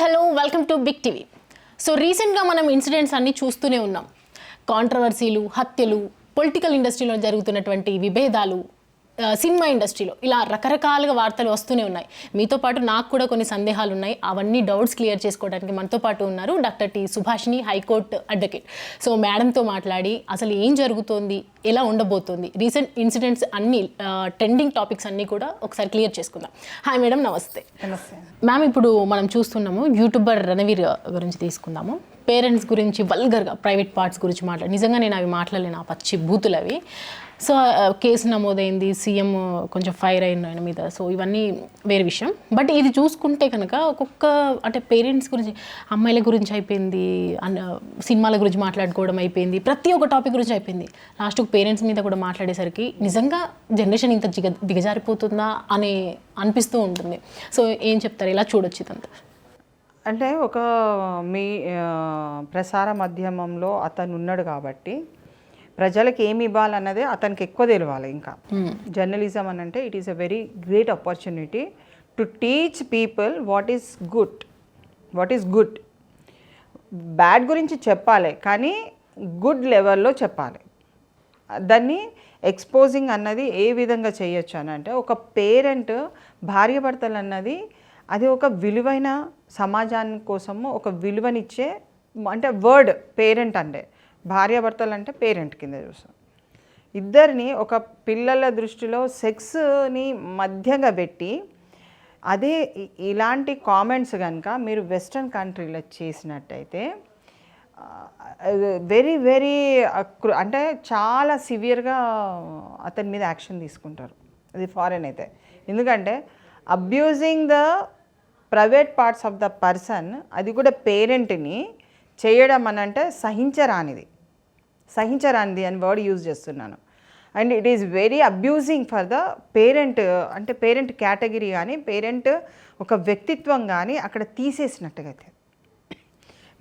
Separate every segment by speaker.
Speaker 1: Hello welcome to big TV. So రీసెంట్గా మనం incidents అన్నీ చూస్తూనే ఉన్నాం. కాంట్రవర్సీలు, హత్యలు, పొలిటికల్ ఇండస్ట్రీలో జరుగుతున్నటువంటి విభేదాలు, సినిమా ఇండస్ట్రీలో ఇలా రకరకాలుగా వార్తలు వస్తూనే ఉన్నాయి. మీతో పాటు నాకు కూడా కొన్ని సందేహాలు ఉన్నాయి. అవన్నీ డౌట్స్ క్లియర్ చేసుకోవడానికి మనతో పాటు ఉన్నారు doctor T Subhashini, high court advocate. So మేడంతో మాట్లాడి అసలు ఏం జరుగుతోంది, ఎలా ఉండబోతోంది, రీసెంట్ ఇన్సిడెంట్స్ అన్నీ, ట్రెండింగ్ టాపిక్స్ అన్నీ కూడా ఒకసారి క్లియర్ చేసుకుందాం. హాయ్ మేడం, నమస్తే.
Speaker 2: నమస్తే
Speaker 1: మ్యామ్, ఇప్పుడు మనం చూస్తున్నాము యూట్యూబర్ రణవీర్ గురించి తీసుకుందాము. పేరెంట్స్ గురించి వల్గర్గా ప్రైవేట్ పార్ట్స్ గురించి నిజంగా నేను అవి మాట్లాడలేను, ఆ పచ్చి బూతులు అవి. సో కేసు నమోదైంది, సీఎం కొంచెం ఫైర్ అయిన ఆయన మీద. సో ఇవన్నీ వేరే విషయం. బట్ ఇది చూసుకుంటే కనుక ఒక్కొక్క అంటే పేరెంట్స్ గురించి, అమ్మాయిల గురించి అయిపోయింది, సినిమాల గురించి మాట్లాడుకోవడం అయిపోయింది, ప్రతి ఒక్క టాపిక్ గురించి అయిపోయింది. లాస్ట్కి పేరెంట్స్ మీద కూడా మాట్లాడేసరికి నిజంగా జనరేషన్ ఇంత దిగజారిపోతుందా అని అనిపిస్తూ ఉంటుంది. సో ఏం చెప్తారు, ఎలా చూడొచ్చు ఇదంతా?
Speaker 2: అంటే ఒక మీ ప్రసార మాధ్యమంలో అతను ఉన్నాడు కాబట్టి ప్రజలకు ఏమి ఇవ్వాలన్నదే అతనికి ఎక్కువ తెలియాలి. ఇంకా జర్నలిజం అని అంటే it is a very great opportunity to teach people what is good. Bad గురించి చెప్పాలి, కానీ గుడ్ లెవెల్లో చెప్పాలి. దాన్ని ఎక్స్పోజింగ్ అన్నది ఏ విధంగా చేయొచ్చు అని అంటే, ఒక పేరెంట్ భార్యాభర్తలు అన్నది అది ఒక విలువైన సమాజాని కోసము ఒక విలువనిచ్చే అంటే వర్డ్ పేరెంట్ అంటే, భార్యాభర్తలు అంటే పేరెంట్ కింద చూస్తాం. ఇద్దరిని ఒక పిల్లల దృష్టిలో సెక్స్ని మధ్యగా పెట్టి అదే ఇలాంటి కామెంట్స్ కనుక మీరు వెస్ట్రన్ కంట్రీలో చేసినట్టయితే వెరీ వెరీ అంటే చాలా సివియర్గా అతని మీద యాక్షన్ తీసుకుంటారు. అది ఫారెన్ అయితే. ఎందుకంటే abusing the private parts of the person, అది కూడా పేరెంట్ని చేయడం అని అంటే సహించరానిది అని వర్డ్ యూజ్ చేస్తున్నాను. And it is very abusing for the parent, అంటే పేరెంట్ కేటగిరీ కానీ పేరెంట్ ఒక వ్యక్తిత్వం కానీ అక్కడ తీసేసినట్టుగా అయితే.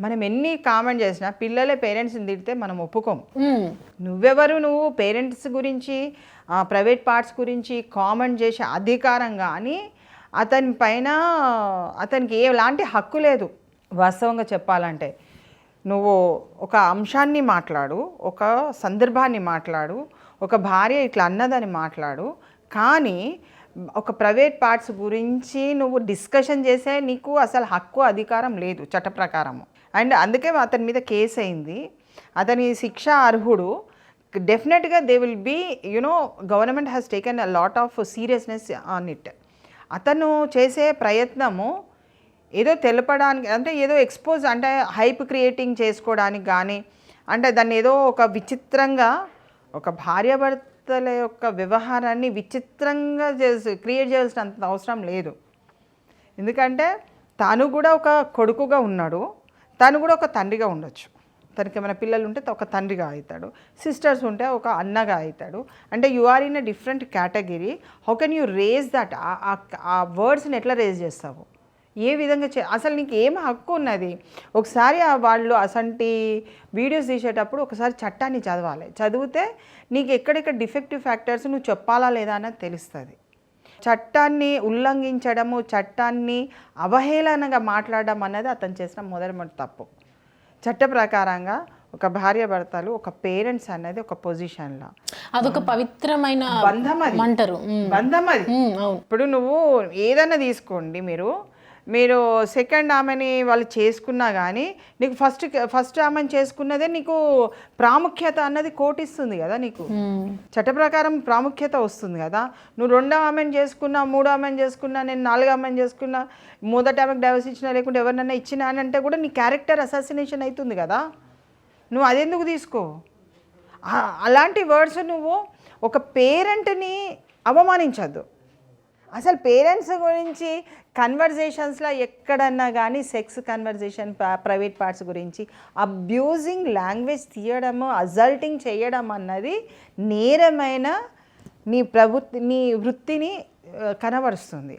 Speaker 2: మనం ఎన్ని కామెంట్ చేసినా పిల్లలే పేరెంట్స్ని తిడితే మనం ఒప్పుకోం. నువ్వు పేరెంట్స్ గురించి ప్రైవేట్ పార్ట్స్ గురించి కామెంట్ చేసే అధికారం కానీ అతని పైన అతనికి ఎలాంటి హక్కు లేదు. వాస్తవంగా చెప్పాలంటే నువ్వు ఒక అంశాన్ని మాట్లాడు, ఒక సందర్భాన్ని మాట్లాడు, ఒక భార్య ఇట్లా అన్నదని మాట్లాడు, కానీ ఒక ప్రైవేట్ పార్ట్స్ గురించి నువ్వు డిస్కషన్ చేసే నీకు అసలు హక్కు అధికారం లేదు చట్ట ప్రకారము. అండ్ అందుకే అతని మీద కేసు అయింది. అతని శిక్ష అర్హుడు. డెఫినెట్గా they will be government has taken a lot of seriousness on it. అతను చేసే ప్రయత్నము ఏదో తెలపడానికి అంటే ఏదో ఎక్స్పోజ్ అంటే హైప్ క్రియేటింగ్ చేసుకోవడానికి కానీ, అంటే దాన్ని ఏదో ఒక విచిత్రంగా ఒక భార్యాభర్తల యొక్క వ్యవహారాన్ని విచిత్రంగా క్రియేట్ చేయాల్సినంత అవసరం లేదు. ఎందుకంటే తాను కూడా ఒక కొడుకుగా ఉన్నాడు, తను కూడా ఒక తండ్రిగా ఉండొచ్చు. తనకి ఏమైనా పిల్లలు ఉంటే ఒక తండ్రిగా అవుతాడు, సిస్టర్స్ ఉంటే ఒక అన్నగా అవుతాడు. అంటే you are in a different category. How can you raise that? ఆ వర్డ్స్ని ఎట్లా రేజ్ చేస్తావు? ఏ విధంగా అసలు నీకు ఏం హక్కు ఉన్నది? ఒకసారి వాళ్ళు అసంటి వీడియోస్ తీసేటప్పుడు ఒకసారి చట్టాన్ని చదవాలి. చదివితే నీకు ఎక్కడెక్కడ డిఫెక్టివ్ ఫ్యాక్టర్స్ నువ్వు చెప్పాలా లేదా అన్నది తెలుస్తుంది. చట్టాన్ని ఉల్లంఘించడము, చట్టాన్ని అవహేళనగా మాట్లాడడం అన్నది అతను చేసిన మొదటి తప్పు. చట్ట ప్రకారంగా ఒక భార్యాభర్తలు, ఒక పేరెంట్స్ అనేది ఒక పొజిషన్లో
Speaker 1: అదొక పవిత్రమైన
Speaker 2: బంధం. అది బంధం. అది ఇప్పుడు నువ్వు ఏదైనా తీసుకోండి, మీరు సెకండ్ ఆమెని వాళ్ళు చేసుకున్నా కానీ నీకు ఫస్ట్ ఆమెను చేసుకున్నదే నీకు ప్రాముఖ్యత అన్నది కోటిస్తుంది కదా. నీకు చట్ట ప్రకారం ప్రాముఖ్యత వస్తుంది కదా. నువ్వు రెండో ఆమెను చేసుకున్నా, మూడో ఆమెను చేసుకున్నా, నేను నాలుగో ఆమెను చేసుకున్నా, మొదటి ఆమెకు డైవర్స్ ఇచ్చినా లేకుంటే ఎవరినైనా ఇచ్చినా అని అంటే కూడా నీ క్యారెక్టర్ అసాసినేషన్ అవుతుంది కదా. నువ్వు అదెందుకు తీసుకో? అలాంటి వర్డ్స్ నువ్వు ఒక పేరెంట్ని అవమానించద్దు. అసలు పేరెంట్స్ గురించి కన్వర్జేషన్స్లో ఎక్కడన్నా కానీ సెక్స్ కన్వర్జేషన్, ప్రైవేట్ పార్ట్స్ గురించి అబ్యూజింగ్ లాంగ్వేజ్ తీయడము, అజల్టింగ్ చేయడం అన్నది నేరమైన నీ వృత్తిని కనబరుస్తుంది.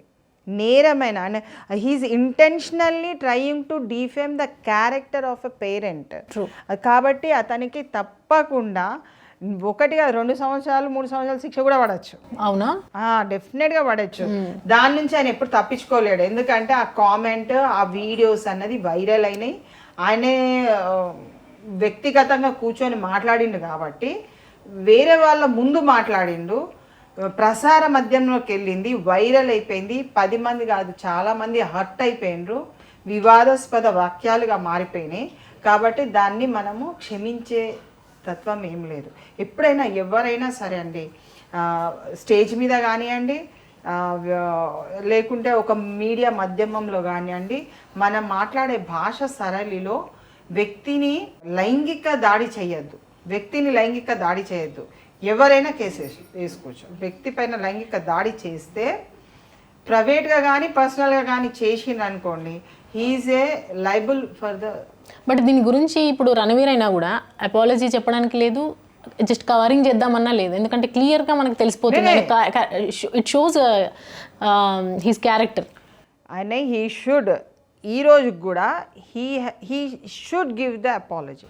Speaker 2: నేరమైన and he's intentionally trying to defame the character of a parent. కాబట్టి అతనికి తప్పకుండా ఒకటి కాదు 2 సంవత్సరాలు 3 సంవత్సరాలు శిక్ష కూడా పడవచ్చు.
Speaker 1: అవునా?
Speaker 2: డెఫినెట్గా పడవచ్చు. దాని నుంచి ఆయన ఎప్పుడు తప్పించుకోలేడు. ఎందుకంటే ఆ కామెంట్, ఆ వీడియోస్ అన్నది వైరల్ అయినాయి. ఆయనే వ్యక్తిగతంగా కూర్చొని మాట్లాడిండు కాబట్టి, వేరే వాళ్ళ ముందు మాట్లాడిండు, ప్రసార మాధ్యమంలోకి వెళ్ళింది, వైరల్ అయిపోయింది. 10 మంది కాదు చాలామంది హర్ట్ అయిపోయినరు, వివాదాస్పద వాక్యాలుగా మారిపోయినాయి. కాబట్టి దాన్ని మనము క్షమించే తత్వం ఏం లేదు. ఎప్పుడైనా ఎవరైనా సరే అండి, స్టేజ్ మీద కానివ్వండి, లేకుంటే ఒక మీడియా మాధ్యమంలో కానివ్వండి, మనం మాట్లాడే భాష సరళిలో వ్యక్తిని లైంగిక దాడి చేయొద్దు. ఎవరైనా కేసు వేసుకోవచ్చు. వ్యక్తి పైన లైంగిక దాడి చేస్తే ప్రైవేట్గా కానీ పర్సనల్గా కానీ చేసింది అనుకోండి, he is a liable for the.
Speaker 1: But దీని గురించి ఇప్పుడు రణవీర్ అయినా కూడా అపాలజీ చెప్పడానికి లేదు, జస్ట్ కవరింగ్ చేద్దామన్నా లేదు. ఎందుకంటే క్లియర్గా మనకు తెలిసిపోతుంది, ఇట్ షోస్ హిస్ క్యారెక్టర్.
Speaker 2: ఆయన ఈ రోజు కూడా he should give the apology.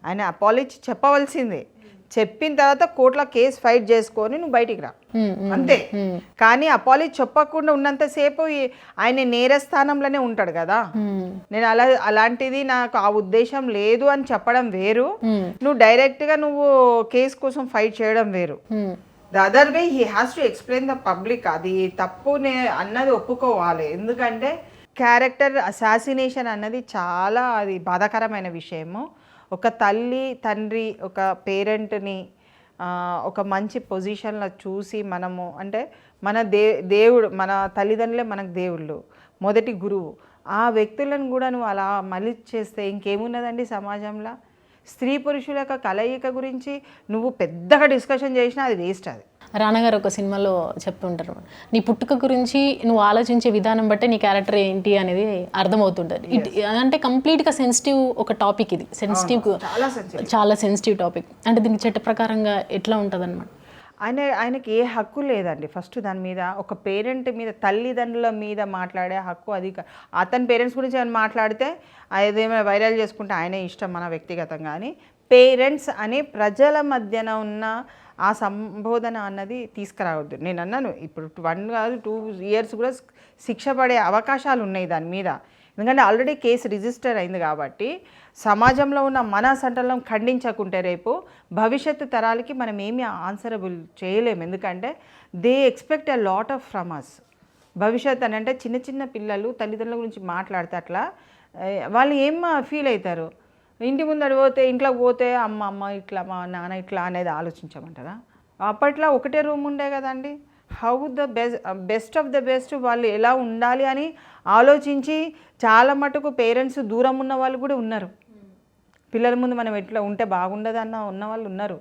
Speaker 2: ఆయన అపాలజీ చెప్పవలసిందే. చెప్పిన తర్వాత కోర్టులో కేసు ఫైట్ చేసుకొని నువ్వు బయటికి రా, అంతే. కానీ అపాలజీ చెప్పకుండా ఉన్నంతసేపు ఆయన నేరస్థానంలోనే ఉంటాడు కదా. నేను అలాంటిది నాకు ఆ ఉద్దేశం లేదు అని చెప్పడం వేరు, నువ్వు డైరెక్ట్గా నువ్వు కేసు కోసం ఫైట్ చేయడం వేరు. The other way he has to explain the public. అది తప్పు అన్నది ఒప్పుకోవాలి. ఎందుకంటే క్యారెక్టర్ అసాసినేషన్ అన్నది చాలా అది బాధాకరమైన విషయము. ఒక తల్లి తండ్రి ఒక పేరెంట్ని ఒక మంచి పొజిషన్లో చూసి మనము అంటే మన దేవుడు, మన తల్లిదండ్రులే మనకు దేవుళ్ళు, మొదటి గురువు. ఆ వ్యక్తులను కూడా నువ్వు అలా మళ్ళీ చేస్తే ఇంకేమున్నదండి సమాజంలో? స్త్రీ పురుషుల యొక్క కలయిక గురించి నువ్వు పెద్దగా డిస్కషన్ చేసినా అది వేస్ట్. అది
Speaker 1: రానా గారు ఒక సినిమాలో చెప్తుంటారు, నీ పుట్టుక గురించి నువ్వు ఆలోచించే విధానం బట్టే నీ క్యారెక్టర్ ఏంటి అనేది అర్థమవుతుంటుంది. అంటే కంప్లీట్గా సెన్సిటివ్ ఒక టాపిక్ ఇది, చాలా సెన్సిటివ్ టాపిక్. అంటే దీనికి చట్ట ప్రకారంగా ఎట్లా ఉంటుంది అన్నమాట?
Speaker 2: ఆయనకి ఏ హక్కు లేదండి. ఫస్ట్ దాని మీద ఒక పేరెంట్ మీద, తల్లిదండ్రుల మీద మాట్లాడే హక్కు అది. అతని పేరెంట్స్ గురించి ఆయన మాట్లాడితే అదేమైనా వైరల్ చేసుకుంటే ఆయనే ఇష్టం, మన వ్యక్తిగతంగా. అని పేరెంట్స్ అనే ప్రజల మధ్యన ఉన్న ఆ సంబోధన అన్నది తీసుకురావద్దు. నేను అన్నాను, ఇప్పుడు 1 కాదు 2 ఇయర్స్ కూడా శిక్ష పడే అవకాశాలు ఉన్నాయి దాని మీద. ఎందుకంటే ఆల్రెడీ కేసు రిజిస్టర్ అయింది కాబట్టి సమాజంలో ఉన్న మన సంటలం ఖండించకుంటే రేపు భవిష్యత్తు తరాలకి మనం ఏమీ ఆన్సరబుల్ చేయలేము. ఎందుకంటే they expect a lot of from us. భవిష్యత్ అని అంటే చిన్న చిన్న పిల్లలు తల్లిదండ్రుల గురించి మాట్లాడితే అట్లా వాళ్ళు ఏం ఫీల్ అవుతారు? ఇంటి ముందర పోతే, ఇంట్లోకి పోతే అమ్మ ఇట్లా, మా నాన్న ఇట్లా అనేది ఆలోచించమంటారా? అప్పట్లో ఒకటే రూమ్ ఉండే కదండి. How the best of the best వాళ్ళు ఎలా ఉండాలి అని ఆలోచించి చాలా మటుకు పేరెంట్స్ దూరం ఉన్న వాళ్ళు కూడా ఉన్నారు. పిల్లల ముందు మనం ఎట్లా ఉంటే బాగుండదు ఉన్న వాళ్ళు ఉన్నారు.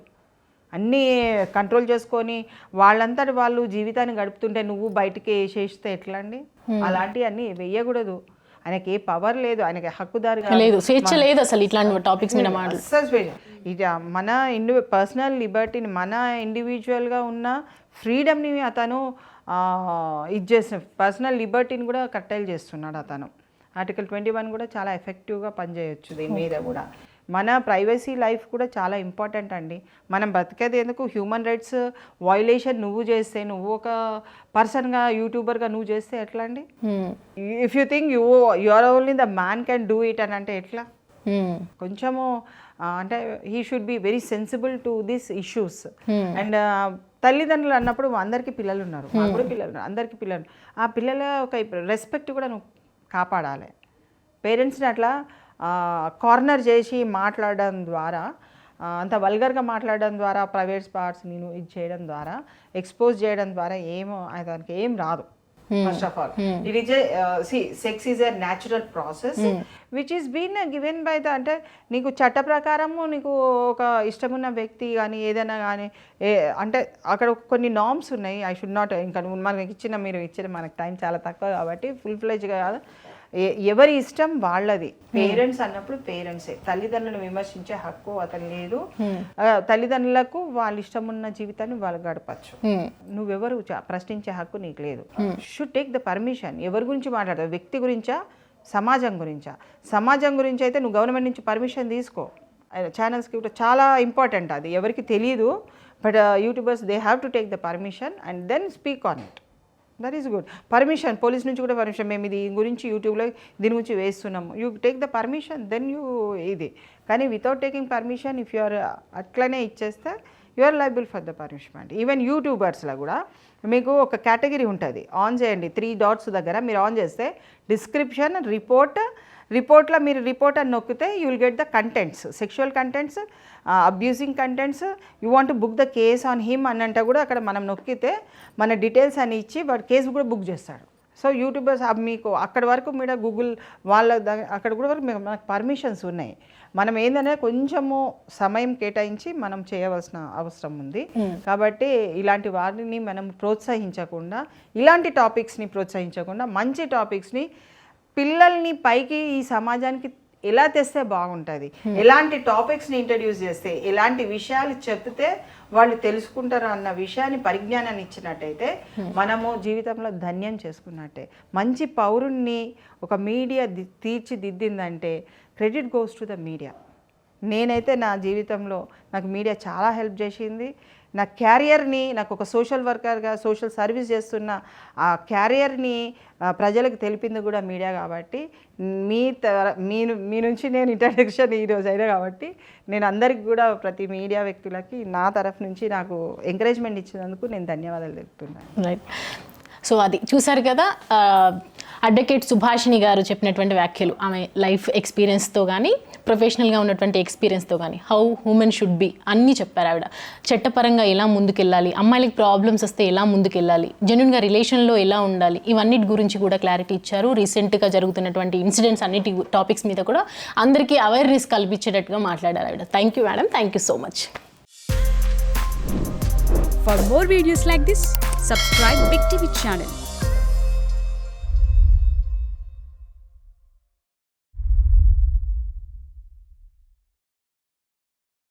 Speaker 2: అన్నీ కంట్రోల్ చేసుకొని వాళ్ళంతటి వాళ్ళు జీవితాన్ని గడుపుతుంటే నువ్వు బయటికి వేసేస్తే ఎట్లా అండి? అలాంటివన్నీ వేయకూడదు. ఆయనకి ఏ పవర్ లేదు, ఆయనకి హక్కుదారు
Speaker 1: లేదు, స్వేచ్ఛ లేదు అసలు ఇట్లాంటి టాపిక్స్ మీద
Speaker 2: ఇది మన పర్సనల్ లిబర్టీని, మన ఇండివిజువల్గా ఉన్న ఫ్రీడమ్ని అతను ఇది చేసిన పర్సనల్ లిబర్టీని కూడా కట్టైల్ చేస్తున్నాడు అతను. ఆర్టికల్ 21 కూడా చాలా ఎఫెక్టివ్గా పనిచేయొచ్చు దీని మీద కూడా. మన ప్రైవసీ లైఫ్ కూడా చాలా ఇంపార్టెంట్ అండి. మనం బతికేది ఎందుకు? హ్యూమన్ రైట్స్ వయలేషన్ నువ్వు చేస్తే, నువ్వు ఒక పర్సన్గా యూట్యూబర్గా నువ్వు చేస్తే ఎట్లా అండి? If you think you are only the man can do it అని అంటే ఎట్లా? కొంచెము అంటే he should be very sensible to this issues. And తల్లిదండ్రులు అన్నప్పుడు అందరికీ పిల్లలు ఉన్నారు, మాకు కూడా పిల్లలు ఉన్నారు, అందరికీ పిల్లలు. ఆ పిల్లల ఒక రెస్పెక్ట్ కూడా నువ్వు కాపాడాలి. పేరెంట్స్ని అట్లా కార్నర్ చేసి మాట్లాడడం ద్వారా, అంత వల్గర్గా మాట్లాడడం ద్వారా, ప్రైవేట్ పార్ట్స్ నేను ఇది చేయడం ద్వారా, ఎక్స్పోజ్ చేయడం ద్వారా దానికి ఏం రాదు. First of all it is sex is a natural process which is been given by the, అంటే నీకు చట్ట ప్రకారము నీకు ఒక ఇష్టమున్న వ్యక్తి కానీ ఏదైనా కానీ అంటే అక్కడ కొన్ని నార్మ్స్ ఉన్నాయి. ఐ షుడ్ నాట్, ఇంకా మనకి మీరు ఇచ్చిన మనకి టైం చాలా తక్కువ కాబట్టి ఫుల్ ఫ్లెజ్గా కాదు, ఎవరి ఇష్టం వాళ్ళది. పేరెంట్స్ అన్నప్పుడు పేరెంట్సే. తల్లిదండ్రులను విమర్శించే హక్కు అతను లేదు. తల్లిదండ్రులకు వాళ్ళ ఇష్టం ఉన్న జీవితాన్ని వాళ్ళు గడపచ్చు. నువ్వెవరు ప్రశ్నించే హక్కు నీకు లేదు. Should take the permission. ఎవరి గురించి మాట్లాడతావు? వ్యక్తి గురించా, సమాజం గురించా? సమాజం గురించి అయితే నువ్వు గవర్నమెంట్ నుంచి పర్మిషన్ తీసుకో. ఛానల్స్కి కూడా చాలా ఇంపార్టెంట్ అది, ఎవరికి తెలియదు. But youtubers they have to take the permission and then speak on it. That is good. Permission, police నుంచి కూడా పర్మిషన్, మేము ఇది గురించి యూట్యూబ్లో దీని గురించి వేస్తున్నాము, you take the permission then you ఇది. కానీ without taking permission if you are అట్లనే ఇచ్చేస్తే you are liable for the punishment. Even యూట్యూబర్స్లో కూడా మీకు ఒక కేటగిరీ ఉంటుంది, ఆన్ చేయండి 3 డాట్స్ దగ్గర మీరు ఆన్ చేస్తే డిస్క్రిప్షన్, రిపోర్ట్లో మీరు రిపోర్ట్ అని నొక్కితే you will get the contents, sexual contents, abusing contents, you want to book the case on him అని అంటే కూడా అక్కడ మనం నొక్కితే మన డీటెయిల్స్ అని ఇచ్చి వాడు కేసు కూడా బుక్ చేస్తాడు. సో యూట్యూబర్స్ మీకు అక్కడి వరకు మీరు గూగుల్ వాళ్ళ అక్కడ కూడా వరకు మనకు పర్మిషన్స్ ఉన్నాయి. మనం ఏంటంటే కొంచెము సమయం కేటాయించి మనం చేయవలసిన అవసరం ఉంది. కాబట్టి ఇలాంటి వాటిని మనం ప్రోత్సహించకుండా, ఇలాంటి టాపిక్స్ని ప్రోత్సహించకుండా మంచి టాపిక్స్ని పిల్లల్ని పైకి ఈ సమాజానికి ఎలా తెస్తే బాగుంటుంది, ఎలాంటి టాపిక్స్ని ఇంట్రడ్యూస్ చేస్తే, ఎలాంటి విషయాలు చెప్తే వాళ్ళు తెలుసుకుంటారు అన్న విషయాన్ని పరిజ్ఞానాన్ని ఇచ్చినట్టయితే మనము జీవితంలో ధన్యం చేసుకున్నట్టే. మంచి పౌరుణ్ణి ఒక మీడియా తీర్చిదిద్దిందంటే credit goes to the media. నేనైతే నా జీవితంలో నాకు మీడియా చాలా హెల్ప్ చేసింది. నా క్యారియర్ని, నాకు ఒక సోషల్ వర్కర్గా సోషల్ సర్వీస్ చేస్తున్న ఆ క్యారియర్ని ప్రజలకు తెలిపింది కూడా మీడియా. కాబట్టి మీ నుంచి నేను ఇంట్రడక్షన్ ఈరోజు అయినా కాబట్టి నేను అందరికి కూడా ప్రతి మీడియా వ్యక్తులకి నా తరఫు నుంచి నాకు ఎంకరేజ్మెంట్ ఇచ్చినందుకు నేను ధన్యవాదాలు తెలుపుతున్నాను.
Speaker 1: రైట్. సో అది చూసారు కదా, అడ్వకేట్ సుభాషిణి గారు చెప్పినటువంటి వ్యాఖ్యలు, ఆమె లైఫ్ ఎక్స్పీరియన్స్తో కానీ ప్రొఫెషనల్గా ఉన్నటువంటి ఎక్స్పీరియన్స్తో కానీ హౌ హ్యూమన్ షుడ్ బి అన్నీ చెప్పారు ఆవిడ. చట్టపరంగా ఎలా ముందుకెళ్ళాలి, అమ్మాయిలకి ప్రాబ్లమ్స్ వస్తే ఎలా ముందుకెళ్ళాలి, జెన్యున్గా రిలేషన్లో ఎలా ఉండాలి, ఇవన్నిటి గురించి కూడా క్లారిటీ ఇచ్చారు. రీసెంట్గా జరుగుతున్నటువంటి ఇన్సిడెంట్స్ అన్నిటి టాపిక్స్ మీద కూడా అందరికీ అవేర్నెస్ కల్పించేటట్టుగా మాట్లాడారు ఆవిడ. Thank you madam, thank you so much.
Speaker 3: For more videos like this, subscribe Big TV channel.